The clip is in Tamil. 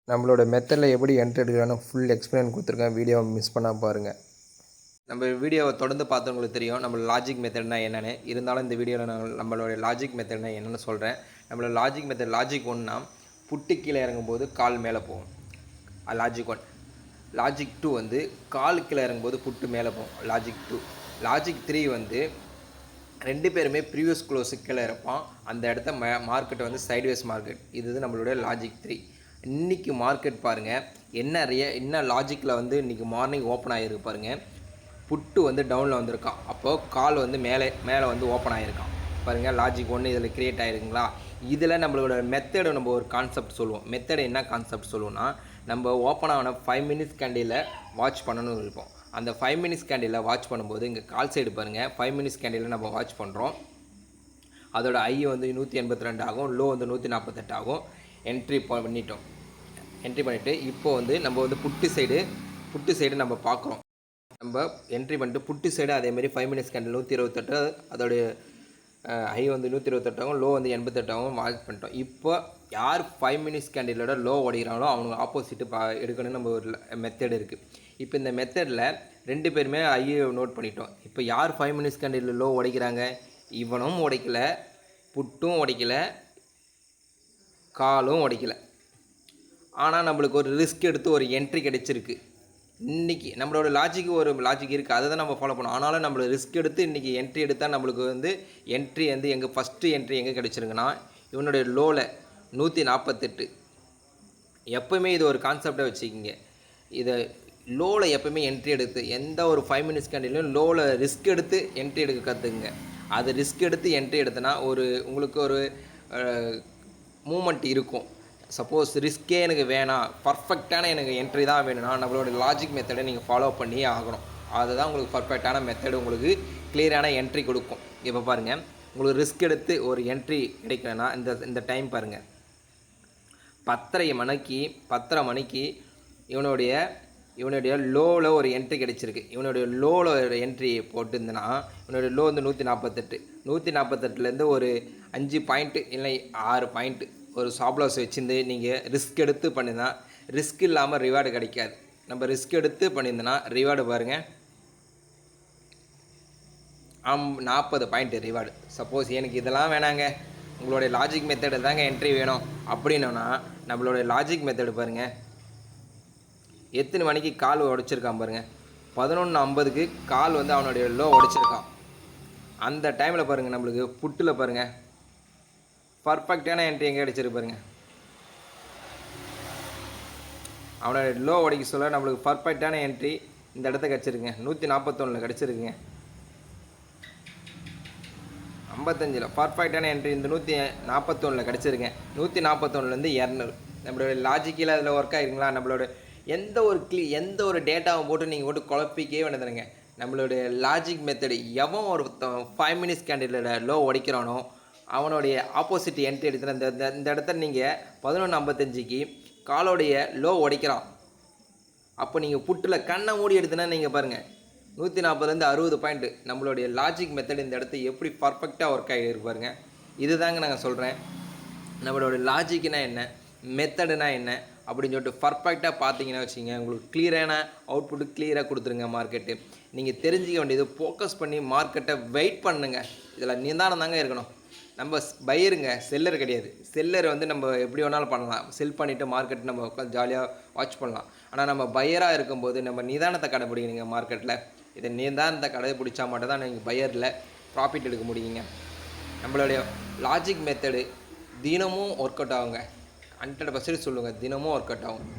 நம்மளோட மெத்தடில் எப்படி என்ட்ரி எடுக்கலான்னு ஃபுல் எக்ஸ்பிளைன் கொடுத்துருக்கேன். வீடியோவை மிஸ் பண்ணால் பாருங்கள். நம்ம வீடியோவை தொடர்ந்து பார்த்தவங்களுக்கு தெரியும் நம்மளோட லாஜிக் மெத்தட்னா என்னென்னு. இருந்தாலும் இந்த வீடியோவில் நான் நம்மளோட லாஜிக் மெத்தட்னா என்னென்னு சொல்கிறேன். நம்மளோட லாஜிக் மெத்தட் லாஜிக் 1னா புட்டு கீழே இறங்கும்போது கால் மேலே போகும், லாஜிக் 1. லாஜிக் 2 வந்து கால் கீழே இறங்கும்போது புட்டு மேலே போகும், லாஜிக் 2. லாஜிக் 3 வந்து ரெண்டு பேருமே ப்ரீவியஸ் க்ளோஸு கீழே இருப்பான், அந்த இடத்த மார்க்கெட் வந்து சைட்வேஸ் மார்க்கெட். இது நம்மளுடைய லாஜிக் 3. இன்றைக்கி மார்க்கெட் பாருங்கள் என்ன லாஜிக்கில் வந்து இன்றைக்கி மார்னிங் ஓப்பன் ஆகிருக்கு பாருங்கள். புட்டு வந்து டவுனில் வந்திருக்கான், அப்போது கால் வந்து மேலே வந்து ஓப்பன் ஆகிருக்கான் பாருங்கள். லாஜிக் 1 இதில் க்ரியேட் ஆகிருக்குங்களா. இதில் நம்மளோட மெத்தடை நம்ம ஒரு கான்செப்ட் சொல்லுவோம். மெத்தடை என்ன கான்செப்ட் சொல்லுவோம்னா, நம்ம ஓப்பன் ஆன 5 மினிட்ஸ் கேண்டில் வாட்ச் பண்ணணும்னு இருப்போம். அந்த 5 மினிட்ஸ் கேண்டில் வாட்ச் பண்ணும்போது இங்கே கால் சைடு பாருங்கள், 5 மினிட்ஸ் கேண்டில் நம்ம வாட்ச் பண்ணுறோம். அதோட ஐ வந்து 182 ஆகும், லோ வந்து 148 ஆகும். என்ட்ரி பண்ணிவிட்டு இப்போ வந்து நம்ம வந்து புட்டு சைடு நம்ம பார்க்குறோம். நம்ம என்ட்ரி பண்ணிட்டு புட்டு சைடு அதேமாதிரி 5 மினிட்ஸ் கேண்டில் 128, அதோடைய ஹை வந்து 128 ஆகும், லோ வந்து 88 ஆகும் மார்க் பண்ணிட்டோம். இப்போ யார் 5 மினிட்ஸ் கேண்டிலோட லோ உடைகிறாங்களோ அவங்க ஆப்போசிட்டு எடுக்கணும்னு நம்ம ஒரு மெத்தட் இருக்குது. இப்போ இந்த மெத்தடில் ரெண்டு பேருமே ஐயை நோட் பண்ணிட்டோம். இப்போ யார் 5 மினிட்ஸ் கேண்டில் லோ உடைக்கிறாங்க, இவனும் உடைக்கலை, புட்டும் உடைக்கலை, காலும் உடைக்கலை. ஆனால் நம்மளுக்கு ஒரு ரிஸ்க் எடுத்து ஒரு என்ட்ரி கிடைச்சிருக்கு. இன்றைக்கி நம்மளோட ஒரு லாஜிக் இருக்குது, அதை தான் நம்ம ஃபாலோ பண்ணோம். ஆனாலும் நம்மளோட ரிஸ்க் எடுத்து இன்றைக்கி என்ட்ரி எடுத்தால் நம்மளுக்கு வந்து என்ட்ரி வந்து எங்கள் ஃபஸ்ட்டு என்ட்ரி எங்கே கிடச்சிருக்குன்னா இவனுடைய லோவில் 148. எப்போவுமே இது ஒரு கான்செப்டை வச்சுக்கிங்க. இதை லோவில் எப்போவுமே என்ட்ரி எடுத்து எந்த ஒரு 5 மினிட்ஸ் கேண்டிலும் லோவில் ரிஸ்க் எடுத்து என்ட்ரி எடுக்க கற்றுக்குங்க. அது ரிஸ்க் எடுத்து என்ட்ரி எடுத்தனா உங்களுக்கு ஒரு மூமெண்ட் இருக்கும். சப்போஸ் ரிஸ்க்கே எனக்கு வேணாம், பர்ஃபெக்டான எனக்கு என்ட்ரி தான் வேணும்னா நம்மளோட லாஜிக் மெத்தடை நீங்கள் ஃபாலோ பண்ணியே ஆகணும். அதுதான் உங்களுக்கு பர்ஃபெக்டான மெத்தடு, உங்களுக்கு கிளியரான என்ட்ரி கொடுக்கும். இப்போ பாருங்கள், உங்களுக்கு ரிஸ்க் எடுத்து ஒரு என்ட்ரி கிடைக்கலன்னா இந்த டைம் பாருங்கள். 10:30 மணிக்கு இவனுடைய லோவில் ஒரு என்ட்ரி கிடச்சிருக்கு. இவனுடைய லோவில் ஒரு என்ட்ரி போட்டுருந்தனா இவனுடைய லோ வந்து 148. ஒரு 5 பாயிண்ட்டு இல்லை 6 பாயிண்ட்டு ஒரு ஸ்டாப்-லாஸ் வச்சுருந்து நீங்கள் ரிஸ்க் எடுத்து பண்ணினா ரிஸ்க் இல்லாமல் ரிவார்டு கிடைக்காது. நம்ம ரிஸ்க் எடுத்து பண்ணியிருந்தோன்னா ரிவார்டு பாருங்கள், 40 பாயிண்ட்டு ரிவார்டு. சப்போஸ் எனக்கு இதெல்லாம் வேணாங்க, உங்களுடைய லாஜிக் மெத்தடு தாங்க என்ட்ரி வேணும் அப்படின்னா நம்மளுடைய லாஜிக் மெத்தடு பாருங்கள். எத்தனை மணிக்கு கால் உடைச்சிருக்கான் பாருங்கள், 11:50க்கு கால் வந்து அவனுடைய லோ உடைச்சிருக்கான். அந்த டைமில் பாருங்கள் நம்மளுக்கு புட்டில் பாருங்கள் பர்ஃபெக்டான என்ட்ரி எங்கே கிடச்சிருக்கு பாருங்கள். அவனுடைய லோ உடைக்க சொல்ல நம்மளுக்கு பர்ஃபெக்டான என்ட்ரி இந்த இடத்த கிடச்சிருக்குங்க. 141 கிடச்சிருக்குங்க. 55 பர்ஃபெக்டான என்ட்ரி இந்த 141 கிடச்சிருங்க. 141 200 நம்மளோட லாஜிக்கில் அதில் ஒர்க் ஆகிருங்களா. நம்மளோட எந்த ஒரு டேட்டாவை போட்டு நீங்கள் போட்டு குழப்பிக்கவே வேண்டியதுங்க. நம்மளுடைய லாஜிக் மெத்தடு எவன் ஒரு 5 மினிட்ஸ் கேண்டிலோட லோ உடைக்கிறானோ அவனுடைய ஆப்போசிட் என்ட்ரி எடுத்துகிற இந்த இடத்த நீங்கள் 11:55க்கு காலோடைய லோ உடைக்கிறான். அப்போ நீங்கள் புட்டில் கண்ணை மூடி எடுத்துனா நீங்கள் பாருங்கள் 140 60 பாயிண்ட்டு. நம்மளுடைய லாஜிக் மெத்தட் இந்த இடத்த எப்படி பர்ஃபெக்டாக ஒர்க் ஆகிட்டு பாருங்கள். இது தாங்க நாங்கள் சொல்கிறேன். நம்மளோட லாஜிக்னா என்ன, மெத்தடுனா என்ன அப்படின்னு சொல்லிட்டு பர்ஃபெக்டாக பார்த்தீங்கன்னா வச்சுங்க, உங்களுக்கு கிளியரான அவுட்புட்டு கிளியராக கொடுத்துருங்க. மார்க்கெட்டு நீங்கள் தெரிஞ்சிக்க வேண்டியது ஃபோக்கஸ் பண்ணி மார்க்கெட்டை வெயிட் பண்ணுங்கள். இதில் நிதானம் தாங்க இருக்கணும். நம்ம பையருங்க, செல்லர் கிடையாது. செல்லர் வந்து நம்ம எப்படி வேணாலும் பண்ணலாம், செல் பண்ணிவிட்டு மார்க்கெட் நம்ம உட்காந்து ஜாலியாக வாட்ச் பண்ணலாம். ஆனால் நம்ம பையராக இருக்கும்போது நம்ம நிதானத்தை கடைப்பிடிக்கணுங்க. மார்க்கெட்டில் இதை நிதானத்தை கடைப்பிடிச்சா மட்டும் தான் நீங்கள் பையரில் ப்ராஃபிட் எடுக்க முடியுங்க. நம்மளுடைய லாஜிக் மெத்தடு தினமும் ஒர்க் அவுட் ஆகுங்க. 100% சொல்லுங்கள், தினமும் ஒர்க் அவுட் ஆகும்.